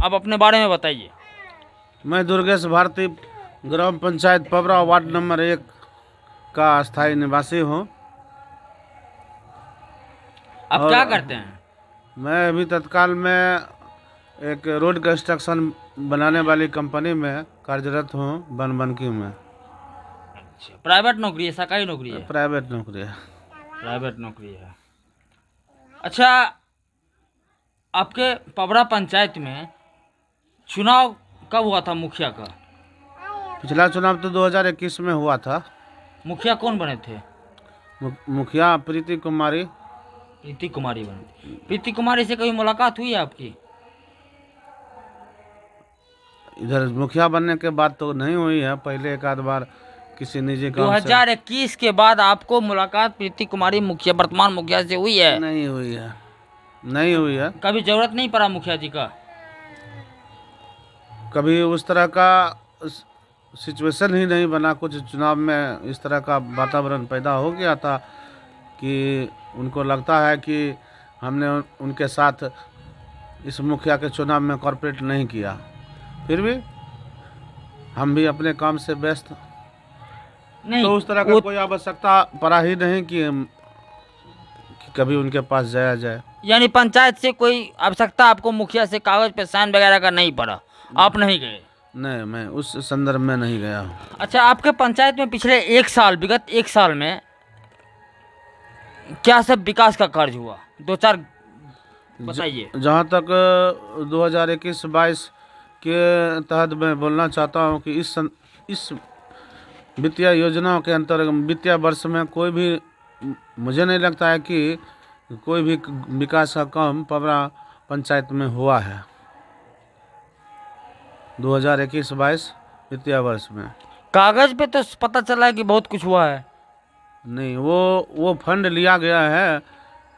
आप अपने बारे में बताइए। मैं दुर्गेश भारती, ग्राम पंचायत पबरा, वार्ड नंबर 1 का अस्थायी निवासी हूँ। आप और क्या करते हैं? मैं अभी तत्काल में एक रोड कंस्ट्रक्शन बनाने वाली कंपनी में कार्यरत हूँ, बनबनकी में। अच्छा, प्राइवेट नौकरी है, सरकारी नौकरी है? प्राइवेट नौकरी है। प्राइवेट नौकरी है। अच्छा, आपके पबरा पंचायत में चुनाव कब हुआ था मुखिया का? पिछला चुनाव तो 2021 में हुआ था। मुखिया कौन बने थे? मुखिया प्रीति कुमारी। प्रीति कुमारी बने थे। प्रीति कुमारी से कभी मुलाकात हुई है आपकी? इधर मुखिया बनने के बाद तो नहीं हुई है, पहले एक आध बार किसी निजी काम से। 2021 के बाद आपको मुलाकात प्रीति कुमारी मुखिया, वर्तमान मुखिया से हुई है? नहीं हुई है, नहीं हुई है। कभी जरूरत नहीं पड़ा मुखिया जी का? कभी उस तरह का सिचुएशन ही नहीं बना, कुछ चुनाव में इस तरह का वातावरण पैदा हो गया था कि उनको लगता है कि हमने उनके साथ इस मुखिया के चुनाव में कॉर्पोरेट नहीं किया। फिर भी हम भी अपने काम से व्यस्त, नहीं, तो उस तरह का कोई आवश्यकता पड़ा ही नहीं कि कभी उनके पास जाया जाए। यानी पंचायत से कोई आवश्यकता आपको मुखिया से कागज पे साइन वगैरह का नहीं पड़ा, आप नहीं गए? नहीं, मैं उस संदर्भ में नहीं गया हूँ। अच्छा, आपके पंचायत में पिछले विगत एक साल में क्या सब विकास का कार्य हुआ? दो चार बताइए। जहाँ तक 2021-22 के तहत मैं बोलना चाहता हूँ कि इस वित्तीय योजना के अंतर्गत वित्तीय वर्ष में कोई भी, मुझे नहीं लगता है कि कोई भी विकास का काम पबरा पंचायत में हुआ है 2021-22 वित्तीय वर्ष में। कागज पे तो पता चला है कि बहुत कुछ हुआ है। नहीं, वो फंड लिया गया है,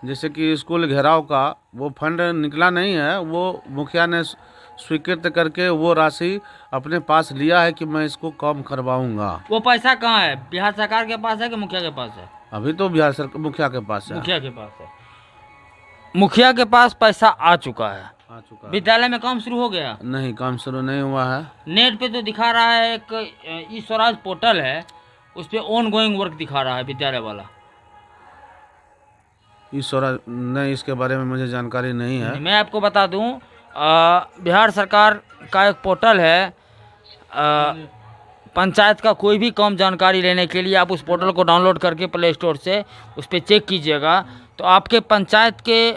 जैसे कि स्कूल घेराव का वो फंड निकला नहीं है, वो मुखिया ने स्वीकृत करके वो राशि अपने पास लिया है कि मैं इसको कम करवाऊंगा। वो पैसा कहाँ है? बिहार सरकार के पास है कि मुखिया के पास है? अभी तो बिहार सरकार मुखिया के पास है। मुखिया के पास है। मुखिया के पास पैसा आ चुका है। आ चुका है। विद्यालय में काम शुरू हो गया? नहीं, काम शुरू नहीं हुआ है। नेट पे तो दिखा रहा है, एक ई स्वराज पोर्टल है, उस पर ऑन गोइंग वर्क दिखा रहा है विद्यालय वाला। ईश्वर नहीं, इसके बारे में मुझे जानकारी नहीं है। मैं आपको बता दूं, बिहार सरकार का एक पोर्टल है, पंचायत का कोई भी काम जानकारी लेने के लिए आप उस पोर्टल को डाउनलोड करके प्ले स्टोर से उस पर चेक कीजिएगा, तो आपके पंचायत के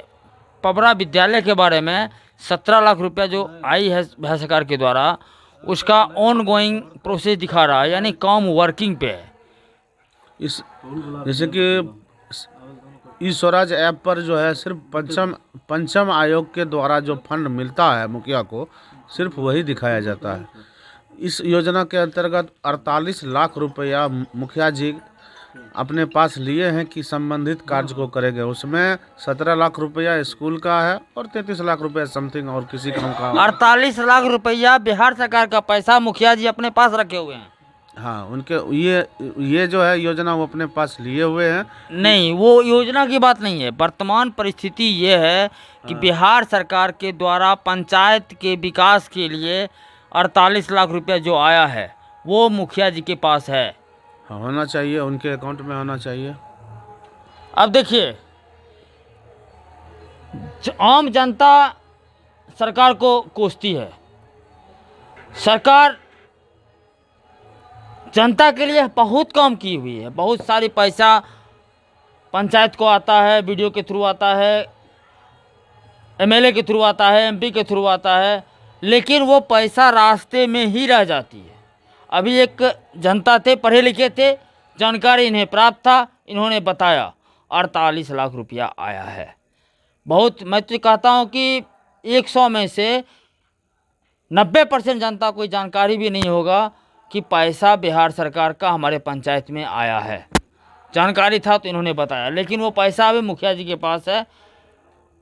पबरा विद्यालय के बारे में 17 लाख रुपया जो आई है बिहार सरकार के द्वारा, उसका ऑन गोइंग प्रोसेस दिखा रहा है, यानी काम वर्किंग पे है। इस जैसे कि ई स्वराज ऐप पर जो है सिर्फ पंचम आयोग के द्वारा जो फंड मिलता है मुखिया को, सिर्फ वही दिखाया जाता है। इस योजना के अंतर्गत 48 लाख रुपया मुखिया जी अपने पास लिए हैं कि संबंधित कार्य को करेंगे। उसमें 17 लाख रुपया स्कूल का है और 33 लाख रुपया समथिंग और किसी काम का। 48 लाख रुपया बिहार सरकार का पैसा मुखिया जी अपने पास रखे हुए हैं। हाँ, उनके ये जो है योजना वो अपने पास लिए हुए हैं। नहीं, वो योजना की बात नहीं है। वर्तमान परिस्थिति ये है कि बिहार सरकार के द्वारा पंचायत के विकास के लिए 48 लाख रुपया जो आया है वो मुखिया जी के पास है। हाँ, होना चाहिए, उनके अकाउंट में होना चाहिए। अब देखिए, आम जनता सरकार को कोसती है, सरकार जनता के लिए बहुत काम की हुई है, बहुत सारी पैसा पंचायत को आता है, वीडियो के थ्रू आता है, एमएलए के थ्रू आता है, एमपी के थ्रू आता है, लेकिन वो पैसा रास्ते में ही रह जाती है। अभी एक जनता थे, पढ़े लिखे थे, जानकारी इन्हें प्राप्त था, इन्होंने बताया 48 लाख रुपया आया है। बहुत, मैं तो कहता हूँ कि 100 में से 90% जनता को जानकारी भी नहीं होगा कि पैसा बिहार सरकार का हमारे पंचायत में आया है। जानकारी था तो इन्होंने बताया, लेकिन वो पैसा अभी मुखिया जी के पास है।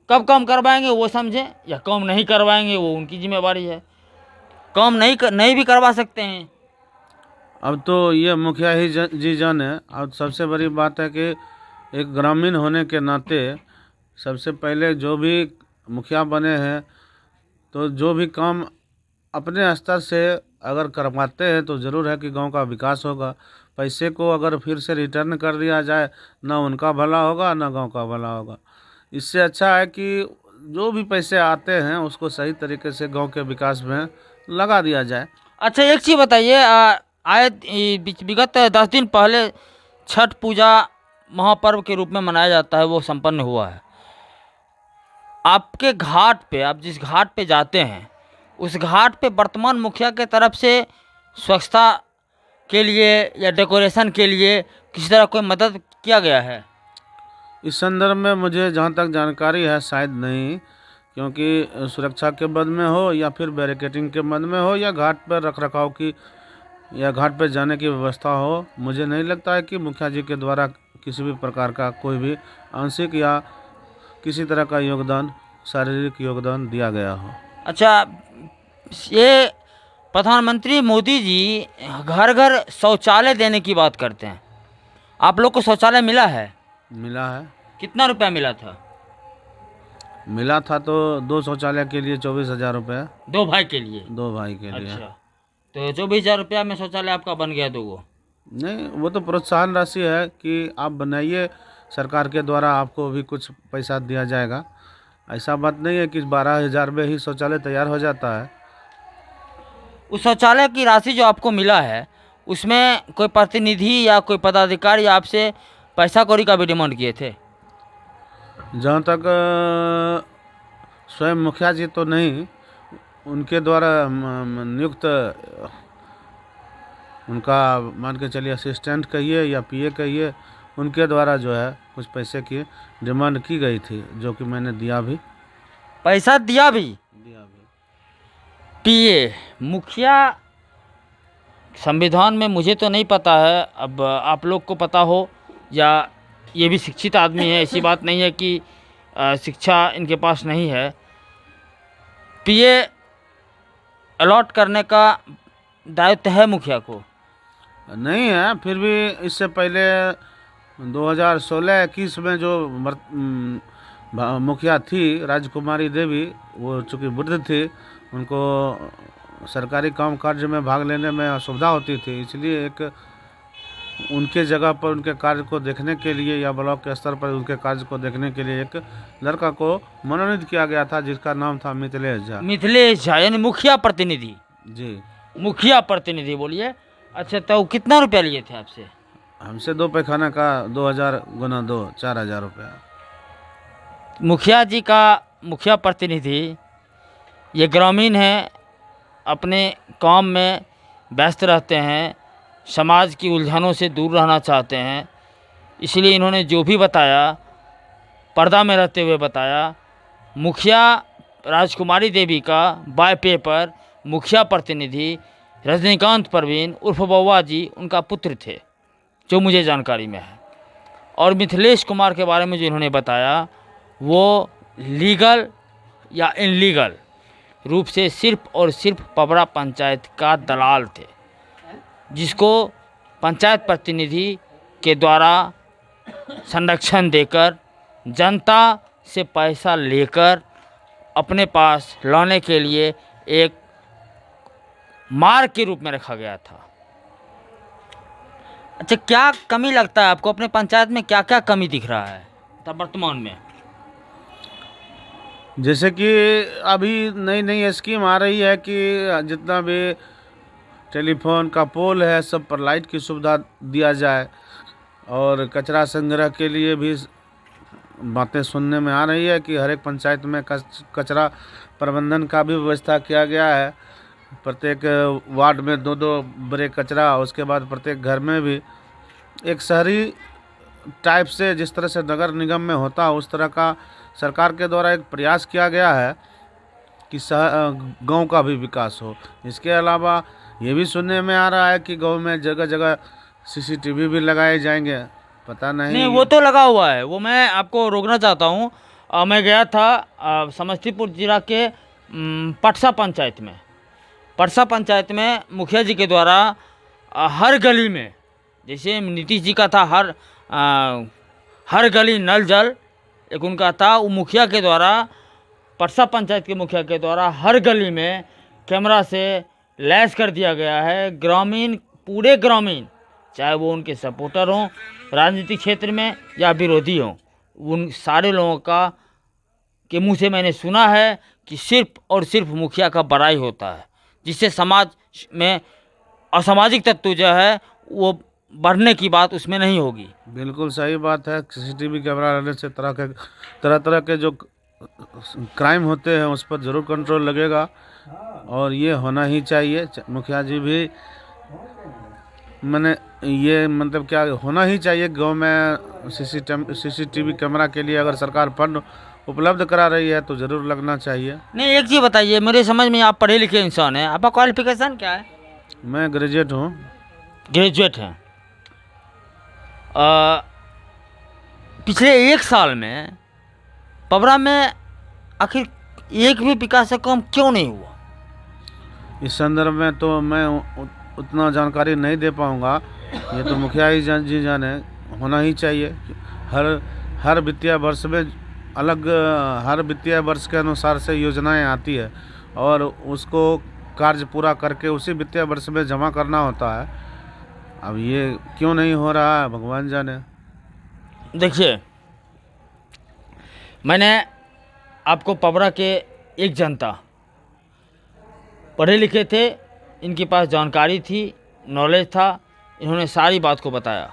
कब काम करवाएंगे वो समझें, या काम नहीं करवाएंगे वो उनकी जिम्मेवारी है। काम नहीं भी करवा सकते हैं। अब तो ये मुखिया ही जी जाने। अब सबसे बड़ी बात है कि एक ग्रामीण होने के नाते सबसे पहले जो भी मुखिया बने हैं तो जो भी काम अपने स्तर से अगर करवाते हैं तो ज़रूर है कि गांव का विकास होगा। पैसे को अगर फिर से रिटर्न कर दिया जाए, ना उनका भला होगा ना गांव का भला होगा। इससे अच्छा है कि जो भी पैसे आते हैं उसको सही तरीके से गांव के विकास में लगा दिया जाए। अच्छा, एक चीज़ बताइए, विगत 10 दिन पहले छठ पूजा महापर्व के रूप में मनाया जाता है, वो संपन्न हुआ है। आपके घाट पे, आप जिस घाट पे जाते हैं, उस घाट पे वर्तमान मुखिया के तरफ से स्वच्छता के लिए या डेकोरेशन के लिए किसी तरह कोई मदद किया गया है? इस संदर्भ में मुझे जहाँ तक जानकारी है शायद नहीं, क्योंकि सुरक्षा के मद में हो या फिर बैरिकेडिंग के मद में हो या घाट पर रख रखाव की या घाट पर जाने की व्यवस्था हो, मुझे नहीं लगता है कि मुखिया जी के द्वारा किसी भी प्रकार का कोई भी आंशिक या किसी तरह का योगदान, शारीरिक योगदान दिया गया हो। अच्छा, ये प्रधानमंत्री मोदी जी घर घर शौचालय देने की बात करते हैं। आप लोग को शौचालय मिला है? मिला है। कितना रुपया मिला था? मिला था तो 2 शौचालय के लिए 24,000 रुपये। 2 भाई के लिए? 2 भाई के लिए। अच्छा, तो 24,000 रुपया में शौचालय आपका बन गया 2 गो? नहीं, वो तो प्रोत्साहन राशि है कि आप बनाइए, सरकार के द्वारा आपको भी कुछ पैसा दिया जाएगा। ऐसा बात नहीं है कि 12,000 में ही शौचालय तैयार हो जाता है। उस शौचालय की राशि जो आपको मिला है, उसमें कोई प्रतिनिधि या कोई पदाधिकारी आपसे पैसा कौड़ी का भी डिमांड किए थे? जहाँ तक स्वयं मुखिया जी तो नहीं, उनके द्वारा नियुक्त उनका मान के चलिए असिस्टेंट कहिए या पीए कहिए, उनके द्वारा जो है कुछ पैसे की डिमांड की गई थी, जो कि मैंने दिया भी। पैसा दिया भी? पीए मुखिया संविधान में मुझे तो नहीं पता है, अब आप लोग को पता हो, या ये भी शिक्षित आदमी है, ऐसी बात नहीं है कि शिक्षा इनके पास नहीं है। पीए अलॉट करने का दायित्व है मुखिया को? नहीं है, फिर भी इससे पहले 2016-21 में जो मुखिया थी राजकुमारी देवी, वो चूँकि वृद्ध थी, उनको सरकारी काम कार्य में भाग लेने में असुविधा होती थी, इसलिए एक उनके जगह पर उनके कार्य को देखने के लिए या ब्लॉक के स्तर पर उनके कार्य को देखने के लिए एक लड़का को मनोनीत किया गया था, जिसका नाम था मिथिलेश झा। मिथिलेश झा यानी मुखिया प्रतिनिधि? जी, मुखिया प्रतिनिधि बोलिए। अच्छा, तो कितना रुपया लिए थे आपसे? हमसे 2 पैखाना का 2,000 गुना 2 4,000 रुपया। मुखिया जी का मुखिया प्रतिनिधि ये ग्रामीण हैं, अपने काम में व्यस्त रहते हैं, समाज की उलझनों से दूर रहना चाहते हैं, इसलिए इन्होंने जो भी बताया पर्दा में रहते हुए बताया। मुखिया राजकुमारी देवी का बाय पेपर मुखिया प्रतिनिधि रजनीकांत परवीन उर्फ बउआ जी उनका पुत्र थे, जो मुझे जानकारी में है। और मिथिलेश कुमार के बारे में जो इन्होंने बताया, वो लीगल या इनलीगल रूप से सिर्फ और सिर्फ पबड़ा पंचायत का दलाल थे, जिसको पंचायत प्रतिनिधि के द्वारा संरक्षण देकर जनता से पैसा लेकर अपने पास लाने के लिए एक मार्ग के रूप में रखा गया था। अच्छा, क्या कमी लगता है आपको अपने पंचायत में? क्या क्या कमी दिख रहा है तब वर्तमान में? जैसे कि अभी नई नई स्कीम आ रही है कि जितना भी टेलीफोन का पोल है सब पर लाइट की सुविधा दिया जाए, और कचरा संग्रह के लिए भी बातें सुनने में आ रही है कि हर एक पंचायत में कचरा प्रबंधन का भी व्यवस्था किया गया है। प्रत्येक वार्ड में 2-2 बड़े कचरा, उसके बाद प्रत्येक घर में भी एक शहरी टाइप से जिस तरह से नगर निगम में होता है उस तरह का सरकार के द्वारा एक प्रयास किया गया है कि गांव का भी विकास हो। इसके अलावा ये भी सुनने में आ रहा है कि गांव में जगह जगह सीसीटीवी भी लगाए जाएंगे, पता नहीं। वो तो लगा हुआ है, वो मैं आपको रोकना चाहता हूँ। मैं गया था समस्तीपुर जिला के पटसा पंचायत में। पटसा पंचायत में मुखिया जी के द्वारा हर गली में, जैसे नीतीश जी का था हर गली नल जल, एक उनका था, वो मुखिया के द्वारा परसा पंचायत के मुखिया के द्वारा हर गली में कैमरा से लैस कर दिया गया है। ग्रामीण, पूरे ग्रामीण, चाहे वो उनके सपोर्टर हों राजनीतिक क्षेत्र में या विरोधी हों, उन सारे लोगों का के मुंह से मैंने सुना है कि सिर्फ और सिर्फ मुखिया का बड़ाई होता है, जिससे समाज में असामाजिक तत्व जो है वो बढ़ने की बात उसमें नहीं होगी। बिल्कुल सही बात है। सीसीटीवी कैमरा रहने से तरह तरह के जो क्राइम होते हैं उस पर ज़रूर कंट्रोल लगेगा और ये होना ही चाहिए। मुखिया जी भी मैंने ये मतलब क्या होना ही चाहिए गांव में सीसीटीवी कैमरा के लिए अगर सरकार फंड उपलब्ध करा रही है तो ज़रूर लगना चाहिए। नहीं, एक चीज़ बताइए, मेरे समझ में आप पढ़े लिखे इंसान हैं, आपका क्वालिफिकेशन क्या है? मैं ग्रेजुएट हूँ। ग्रेजुएट हैं। पिछले 1 साल में पबरा में आखिर एक भी विकास का काम क्यों नहीं हुआ? इस संदर्भ में तो मैं उतना जानकारी नहीं दे पाऊँगा, ये तो मुखिया ही जी जाने। होना ही चाहिए। हर वित्तीय वर्ष में हर वित्तीय वर्ष के अनुसार से योजनाएं आती है और उसको कार्य पूरा करके उसी वित्तीय वर्ष में जमा करना होता है। अब ये क्यों नहीं हो रहा है भगवान जाने। देखिए, मैंने आपको पबरा के एक जनता, पढ़े लिखे थे, इनके पास जानकारी थी, नॉलेज था, इन्होंने सारी बात को बताया।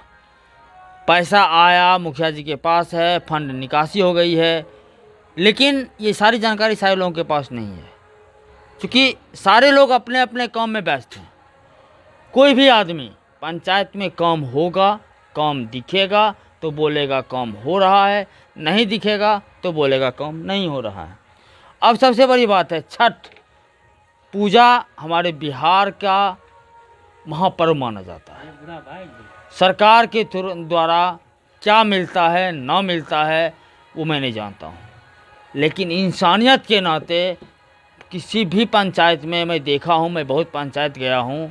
पैसा आया, मुखिया जी के पास है, फंड निकासी हो गई है, लेकिन ये सारी जानकारी सारे लोगों के पास नहीं है, क्योंकि सारे लोग अपने अपने काम में व्यस्त हैं। कोई भी आदमी पंचायत में काम होगा, काम दिखेगा तो बोलेगा काम हो रहा है, नहीं दिखेगा तो बोलेगा काम नहीं हो रहा है। अब सबसे बड़ी बात है, छठ पूजा हमारे बिहार का महापर्व माना जाता है। सरकार के द्वारा क्या मिलता है ना मिलता है वो मैं नहीं जानता हूँ, लेकिन इंसानियत के नाते किसी भी पंचायत में मैं देखा हूँ, मैं बहुत पंचायत गया हूँ,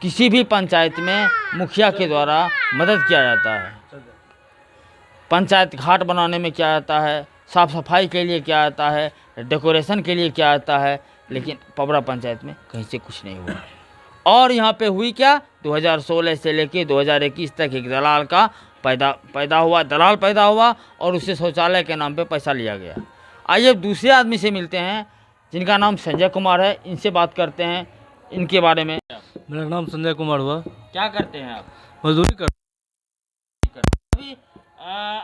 किसी भी पंचायत में मुखिया के द्वारा मदद किया जाता है। पंचायत घाट बनाने में क्या आता है, साफ़ सफाई के लिए क्या आता है, डेकोरेशन के लिए क्या आता है, लेकिन पबरा पंचायत में कहीं से कुछ नहीं हुआ। और यहाँ पे हुई क्या, 2016 से लेके 2021 तक एक दलाल का दलाल पैदा हुआ और उससे शौचालय के नाम पे पैसा लिया गया। आइए अब दूसरे आदमी से मिलते हैं जिनका नाम संजय कुमार है, इनसे बात करते हैं इनके बारे में। मेरा नाम संजय कुमार हुआ। क्या करते हैं आप? मजदूरी कर। अभी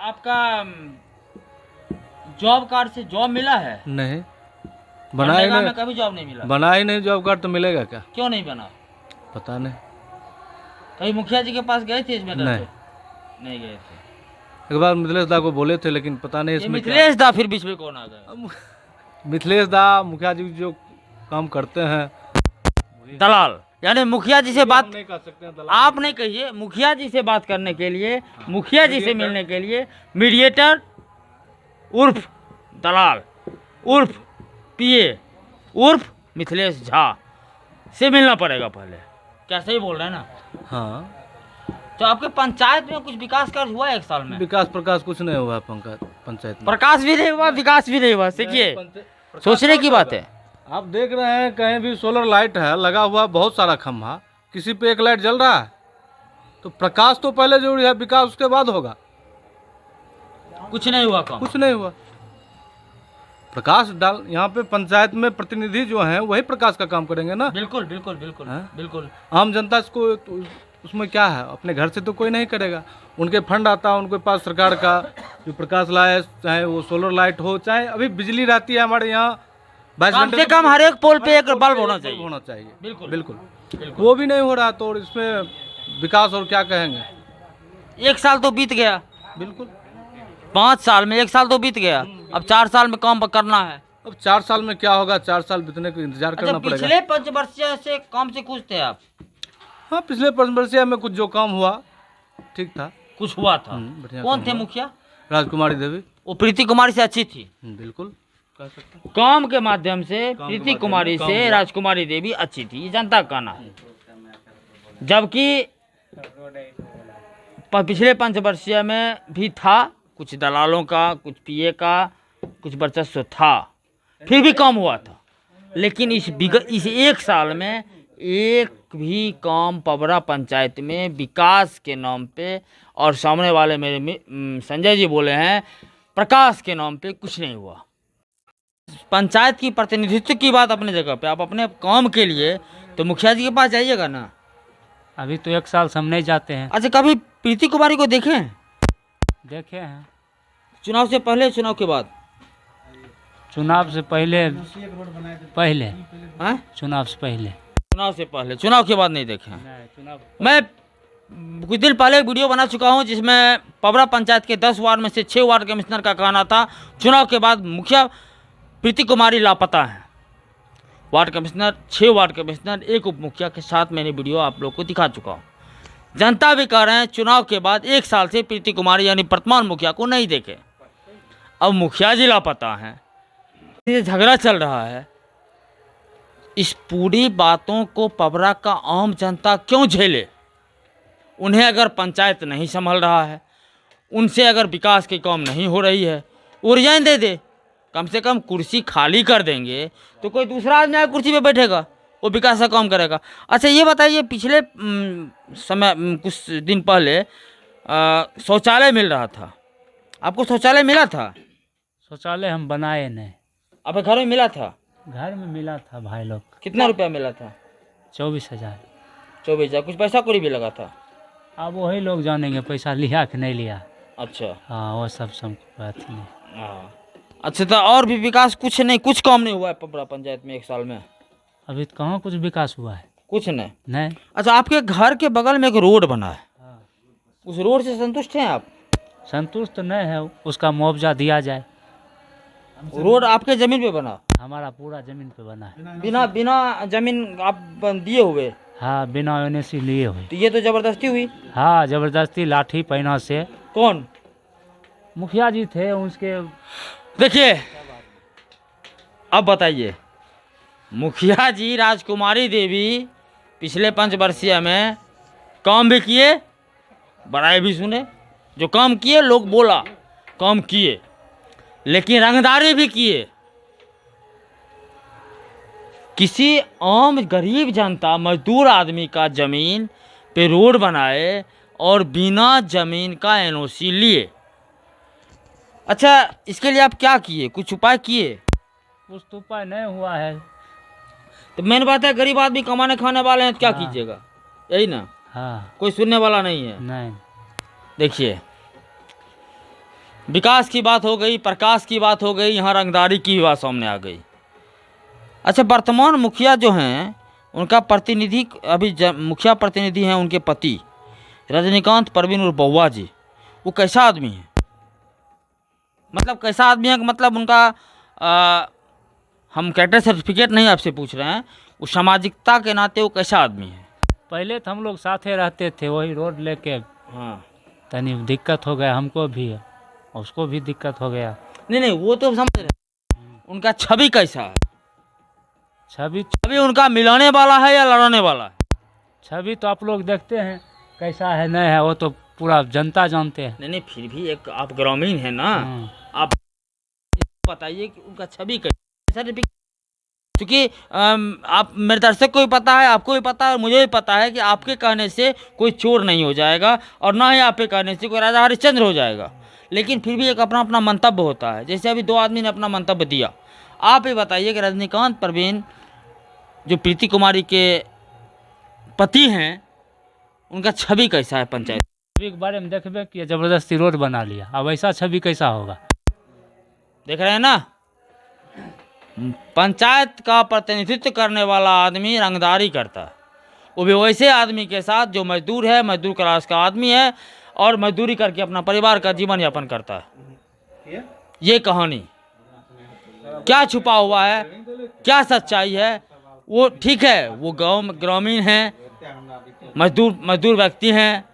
आपका जॉब कार्ड से जॉब मिला है? नहीं बना ही नहीं, में कभी जॉब नहीं मिला। बना ही नहीं, जॉब कार्ड तो मिलेगा क्या? क्यों नहीं बना? पता नहीं। कहीं मुखिया जी के पास गए थे इस मैटर नहीं। पे? नहीं गए थे। एक बार मिथिलेश दा को बोले थे, लेकिन पता नहीं ये इसमें क्या। मिथिलेश दा फिर बीच में कौन आ गया? अब मिथिलेश दा मुखिया जी जो काम करते हैं, दलाल, यानी मुखिया जी से बात हम नहीं कर सकते हैं। दलाल आप नहीं कहिए, मुखिया जी से बात करने के लिए, मुखिया जी से मिलने के लिए मीडिएटर उर्फ दलाल उर्फ पीए उर्फ मिथिलेश झा से मिलना पड़ेगा पहले। क्या सही बोल रहे हैं ना? हाँ, तो आपके पंचायत में कुछ विकास कार्य हुआ है 1 साल में? विकास प्रकाश कुछ नहीं हुआ पंचायत में। प्रकाश भी नहीं हुआ, विकास भी नहीं हुआ। देखिए, सोचने की बात है। आप देख रहे हैं कहीं भी सोलर लाइट है लगा हुआ, बहुत सारा खंभा, किसी पे एक लाइट जल रहा है, तो प्रकाश तो पहले जरूरी है, विकास उसके बाद होगा। कुछ नहीं हुआ काम। कुछ नहीं हुआ। प्रकाश डाल, यहाँ पे पंचायत में प्रतिनिधि जो हैं वही प्रकाश का काम करेंगे ना। बिल्कुल बिल्कुल बिल्कुल हाँ? बिल्कुल। आम जनता इसको तो उसमें क्या है, अपने घर से तो कोई नहीं करेगा। उनके फंड आता है उनके पास सरकार का, जो प्रकाश लाए, चाहे वो सोलर लाइट हो, चाहे अभी बिजली रहती है हमारे यहाँ 22 कम घंटे से कम हर एक पोल पे एक बल्ब होना बल्ब चाहिए। होना चाहिए। बिल्कुल बिल्कुल बिल्कुल। वो भी नहीं हो रहा, तो इसमें विकास और क्या कहेंगे। 1 साल तो बीत गया, बिल्कुल। 5 साल में 1 साल तो बीत गया, अब 4 साल में काम करना है। अब 4 साल में क्या होगा, 4 साल बीतने का इंतजार अच्छा, करना पड़ेगा। पिछले 5 वर्ष से काम से खुश थे आप? हाँ, पिछले 5 वर्षीय में कुछ जो काम हुआ ठीक था। कुछ हुआ था। बढ़िया कौन काम थे हुआ। मुखिया? राजकुमारी देवी। वो प्रीति कुमारी से अच्छी थी। बिल्कुल कह सकते हैं। काम के माध्यम से काम के प्रीति माध्यम कुमारी से से काम हुआ। राजकुमारी देवी अच्छी थी, ये जनता का कहना है। जबकि पिछले 5 वर्षीय में भी था कुछ दलालों का, कुछ पीए का, कुछ वर्चस्व था, फिर भी कम हुआ था। लेकिन इस एक साल में एक भी काम पबरा पंचायत में विकास के नाम पे, और सामने वाले मेरे संजय जी बोले हैं प्रकाश के नाम पे, कुछ नहीं हुआ। पंचायत की प्रतिनिधित्व की बात अपने जगह पे, आप अपने काम के लिए तो मुखिया जी के पास जाइएगा ना। अभी तो 1 साल से हम नहीं जाते हैं। अच्छा, कभी प्रीति कुमारी को देखें? देखे हैं। चुनाव से पहले, चुनाव के बाद? चुनाव से पहले हाँ? चुनाव से पहले। चुनाव से पहले, चुनाव के बाद नहीं देखे हैं। नहीं, चुनाव मैं कुछ दिन पहले एक वीडियो बना चुका हूं जिसमें पबरा पंचायत के 10 वार्ड में से 6 वार्ड कमिश्नर का कहना था चुनाव के बाद मुखिया प्रीति कुमारी लापता हैं। वार्ड कमिश्नर, 6 वार्ड कमिश्नर, एक उप मुखिया के साथ मैंने वीडियो आप लोग को दिखा चुका हूँ। जनता भी कह रहे हैं चुनाव के बाद 1 साल से प्रीति कुमारी यानी वर्तमान मुखिया को नहीं देखे। अब मुखिया जी लापता हैं, ये झगड़ा चल रहा है। इस पूरी बातों को पबरा का आम जनता क्यों झेले? उन्हें अगर पंचायत नहीं संभल रहा है, उनसे अगर विकास की काम नहीं हो रही है, वो रिजाइन दे दे। कम से कम कुर्सी खाली कर देंगे तो कोई दूसरा आदमी आकर कुर्सी पे बैठेगा, वो विकास का काम करेगा। अच्छा ये बताइए, पिछले समय कुछ दिन पहले शौचालय मिल रहा था, आपको शौचालय मिला था? शौचालय हम बनाए नहीं। आपके घर में मिला था? घर में मिला था भाई लोग। कितना रुपया मिला था? 24,000। 24,000। कुछ पैसा कौड़ी भी लगा था? अब वही लोग जानेंगे पैसा लिया कि नहीं लिया। अच्छा, हाँ, वो सब बात नहीं। हाँ। अच्छा, तो और भी विकास कुछ नहीं, कुछ काम नहीं हुआ है पबरा पंचायत में 1 साल में? अभी तो कहाँ कुछ विकास हुआ है? कुछ नहीं। नहीं। अच्छा, आपके घर के बगल में एक रोड बना है, उस रोड से संतुष्ट हैं आप? संतुष्ट तो नहीं है, उसका मुआवजा दिया जाए। रोड आपके जमीन पे बना? हमारा पूरा जमीन पे बना है। बिना जमीन आप दिए हुए? हाँ, बिना एनओसी लिए हुए। तो ये तो जबरदस्ती हुई। हाँ, जबरदस्ती लाठी पहना से। कौन? मुखिया जी थे उसके। देखिए, अब बताइए, मुखिया जी राजकुमारी देवी पिछले 5 वर्षीय में काम भी किए, बड़ाई भी सुने। जो काम किए लोग बोला काम किए, लेकिन रंगदारी भी किए। किसी आम गरीब जनता मजदूर आदमी का जमीन पे रोड बनाए और बिना जमीन का एनओसी लिए। अच्छा, इसके लिए आप क्या किए? कुछ उपाय किए? कुछ तो उपाय नहीं हुआ है। तो मेन बात है, गरीब आदमी कमाने खाने वाले हैं तो क्या कीजिएगा, यही ना? हाँ। कोई सुनने वाला नहीं है। नहीं। देखिए, विकास की बात हो गई, प्रकाश की बात हो गई, यहाँ रंगदारी की भी बात सामने आ गई। अच्छा, वर्तमान मुखिया जो हैं उनका प्रतिनिधि, अभी मुखिया प्रतिनिधि हैं उनके पति रजनीकांत परवीन और बउआ जी, वो कैसा आदमी है? मतलब कैसा आदमी है, मतलब उनका हम कैरेक्टर सर्टिफिकेट नहीं आपसे पूछ रहे हैं, वो सामाजिकता के नाते वो कैसा आदमी है? पहले तो हम लोग साथे रहते थे, वही रोड लेके। हाँ, तनी दिक्कत हो गया हमको भी, उसको भी दिक्कत हो गया। नहीं, वो तो समझ रहे हैं। उनका छवि कैसा है? छवि उनका मिलाने वाला है या लड़ाने वाला है? छवि तो आप लोग देखते हैं कैसा है, नहीं है, वो तो पूरा जनता जानते हैं। नहीं, फिर भी एक आप ग्रामीण हैं ना, आप बताइए कि उनका छवि कैसा? क्योंकि आप मेरे दर्शक को भी पता है, आपको भी पता है, मुझे भी पता है कि आपके कहने से कोई चोर नहीं हो जाएगा और ना ही आपके कहने से कोई राजा हरिश्चंद्र हो जाएगा। लेकिन फिर भी एक अपना अपना मंतव्य होता है। जैसे अभी 2 आदमी ने अपना मंतव्य दिया, आप ये बताइए कि रजनीकांत परवीन जो प्रीति कुमारी के पति हैं, उनका छवि कैसा है पंचायत? छवि के बारे में देखबे कि जबरदस्ती रोड बना लिया, अब ऐसा छवि कैसा होगा? देख रहे हैं ना, पंचायत का प्रतिनिधित्व करने वाला आदमी रंगदारी करता है, वो भी वैसे आदमी के साथ जो मजदूर है, मजदूर क्लास का आदमी है और मजदूरी करके अपना परिवार का जीवन यापन करता है। ये कहानी क्या छुपा हुआ है, क्या सच्चाई है, वो ठीक है, वो गांव में ग्रामीण हैं, मजदूर व्यक्ति हैं,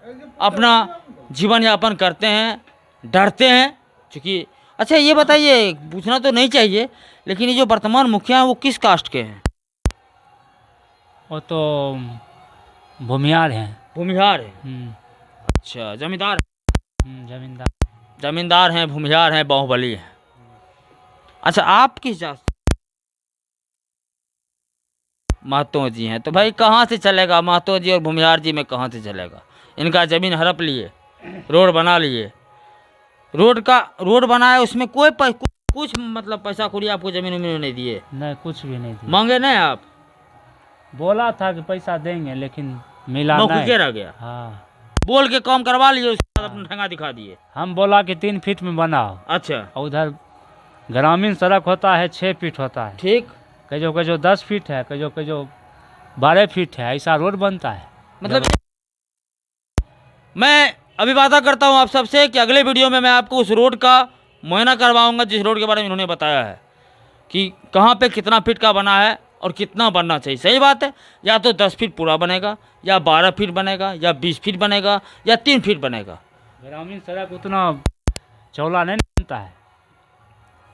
अपना जीवन यापन करते हैं, डरते हैं क्योंकि। अच्छा ये बताइए, पूछना तो नहीं चाहिए, लेकिन ये जो वर्तमान मुखिया हैं वो किस कास्ट के हैं? वो तो भूमिहार हैं। भूमिहार है? अच्छा, जमींदार? जमींदार। जमींदार हैं, भूमिहार हैं, बाहुबली हैं। अच्छा, आप किस जात? महतो जी हैं। तो भाई कहाँ से चलेगा? महतो जी और भूमिहार जी में कहाँ से चलेगा? इनका ज़मीन हड़प लिए, रोड बना लिए, रोड बनाए, उसमें कुछ मतलब पैसा कौड़ी आपको ज़मीन उमीन नहीं दिए? नहीं, कुछ भी नहीं दिया। मांगे नहीं आप? बोला था कि पैसा देंगे, लेकिन मिला मौके नहीं। के रह गया। हाँ, बोल के काम करवा लिए, उसके बाद अपना ठंगा दिखा दिए। हम बोला कि 3 फीट में बनाओ, अच्छा, और उधर ग्रामीण सड़क होता है 6 फीट होता है, ठीक। कजो 10 फीट है, कजो 12 फीट है, ऐसा रोड बनता है। मतलब मैं अभी वादा करता हूँ आप सबसे कि अगले वीडियो में मैं आपको उस रोड का मुआयना करवाऊंगा जिस रोड के बारे में इन्होंने बताया है कि कहाँ पे कितना फीट का बना है और कितना बनना चाहिए। सही बात है, या तो 10 फीट पूरा बनेगा, या 12 फीट बनेगा, या 20 फीट बनेगा, या 3 फीट बनेगा। ग्रामीण सड़क उतना चौड़ा नहीं बनता है।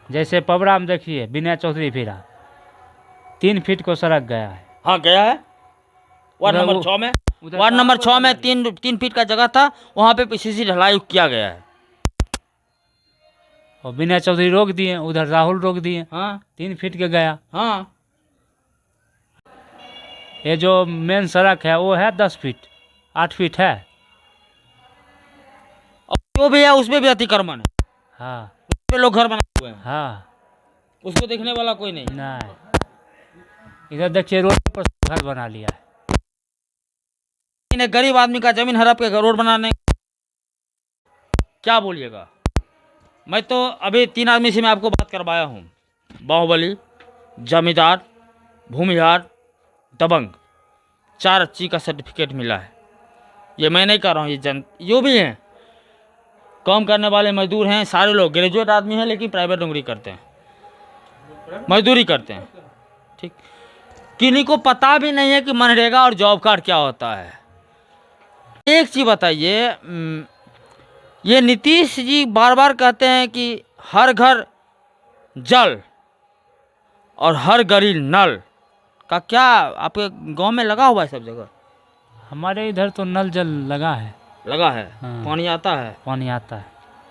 जैसे पबरा में देखिए, बिना चौधरी फिरा 3 फीट को सड़क गया है। हाँ, गया है। वार्ड उधर नंबर वो- 6 में, उधर वार्ड नंबर कहाँ 6 में 3 फीट का जगह था, वहाँ पे पीसीसी ढलाई किया गया है। और बिना चौधरी रोक दिए, उधर राहुल रोक दिए, हाँ 3 फीट के गया। हाँ, ये जो मेन सड़क है वो है 10 फीट, 8 फीट है। और जो भी है उसमें भी अतिक्रमण है, हाँ उस पे लोग घर बनाए हुए हैं, हाँ, उसको देखने वाला कोई नहीं। नहीं, इधर देखिए रोड पर घर बना लिया है। इन्हें गरीब आदमी का जमीन हड़प के रोड बनाने, क्या बोलिएगा? मैं तो अभी 3 आदमी से मैं आपको बात करवाया हूँ, बाहुबली, जमींदार, भूमिहार, दबंग, 4 अच्छी का सर्टिफिकेट मिला है। ये मैं नहीं कर रहा हूँ, ये जो भी हैं काम करने वाले मजदूर हैं, सारे लोग ग्रेजुएट आदमी हैं लेकिन प्राइवेट नौकरी करते हैं, मजदूरी करते हैं। ठीक, किन्हीं को पता भी नहीं है कि मनरेगा और जॉब कार्ड क्या होता है। एक चीज़ बताइए, ये नीतीश जी बार बार कहते हैं कि हर घर जल और हर गली नल का, क्या आपके गांव में लगा हुआ है सब जगह? हमारे इधर तो नल जल लगा है। लगा है। हाँ। पानी आता है, पानी आता है,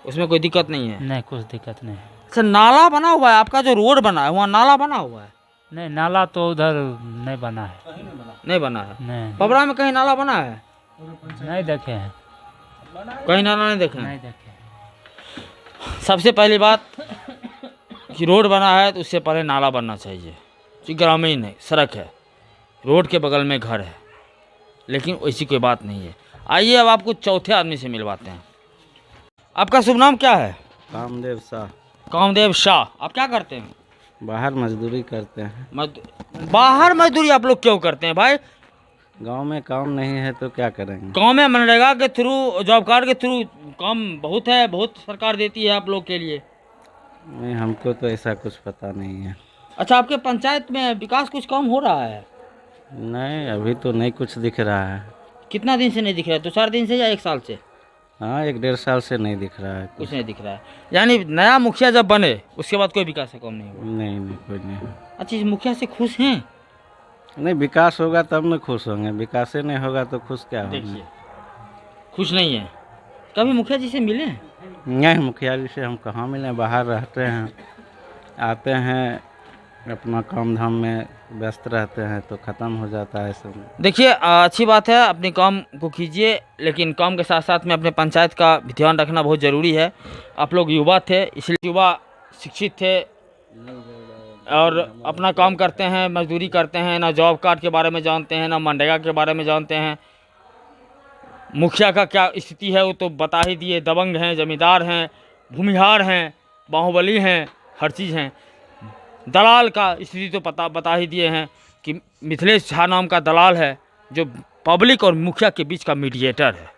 उसमें कोई दिक्कत नहीं है? नहीं, कुछ दिक्कत नहीं है। अच्छा, नाला बना हुआ है आपका? जो रोड बना है वहाँ नाला बना हुआ है? नहीं, नाला तो उधर नहीं बना है। नहीं बना है। नहीं, पबरा में कहीं नाला बना है? नहीं देखे हैं, कहीं नाला नहीं देखे हैं। नहीं देखे। सबसे पहली बात कि रोड बना है तो उससे पहले नाला बनना चाहिए। जो ग्रामीण है, सड़क है, रोड के बगल में घर है, लेकिन वैसी कोई बात नहीं है। आइए अब आपको चौथे आदमी से मिलवाते हैं। आपका शुभ नाम क्या है? कामदेव शाह। कामदेव शाह। आप क्या करते हैं? बाहर मजदूरी करते हैं। बाहर मजदूरी आप लोग क्यों करते हैं भाई? गांव में काम नहीं है तो क्या करेंगे। गाँव में मनरेगा के थ्रू, जॉब कार्ड के थ्रू काम बहुत है, बहुत सरकार देती है आप लोग के लिए। नहीं, हमको तो ऐसा कुछ पता नहीं है। अच्छा, आपके पंचायत में विकास कुछ काम हो रहा है? नहीं, अभी तो नहीं कुछ दिख रहा है। कितना दिन से नहीं दिख रहा है? 2-4 दिन से या 1 साल से? हाँ, 1-1.5 साल से नहीं दिख रहा है कुछ नहीं दिख रहा है। यानी नया मुखिया जब बने उसके बाद कोई विकास का काम नहीं हुआ? नहीं, नहीं, कोई नहीं। अच्छा, इस मुखिया से खुश हैं? नहीं, विकास होगा तब न खुश होंगे, विकास ही नहीं होगा तो खुश क्या होंगे। देखिए, खुश नहीं है। कभी मुखिया जी से मिले हैं? नहीं, मुखिया जी से हम कहाँ मिले, बाहर रहते हैं, आते हैं अपना काम धाम में व्यस्त रहते हैं तो ख़त्म हो जाता है सब। देखिए, अच्छी बात है, अपने काम को कीजिए, लेकिन काम के साथ साथ में अपने पंचायत का भी ध्यान रखना बहुत ज़रूरी है। आप लोग युवा थे, इसलिए युवा शिक्षित थे और अपना काम करते हैं, मजदूरी करते हैं, ना जॉब कार्ड के बारे में जानते हैं, ना मनरेगा के बारे में जानते हैं। मुखिया का क्या स्थिति है वो तो बता ही दिए। दबंग हैं, जमींदार हैं, भूमिहार हैं, बाहुबली हैं, हर चीज़ हैं। दलाल का स्थिति तो बता ही दिए हैं कि मिथिलेश झा नाम का दलाल है जो पब्लिक और मुखिया के बीच का मीडिएटर है।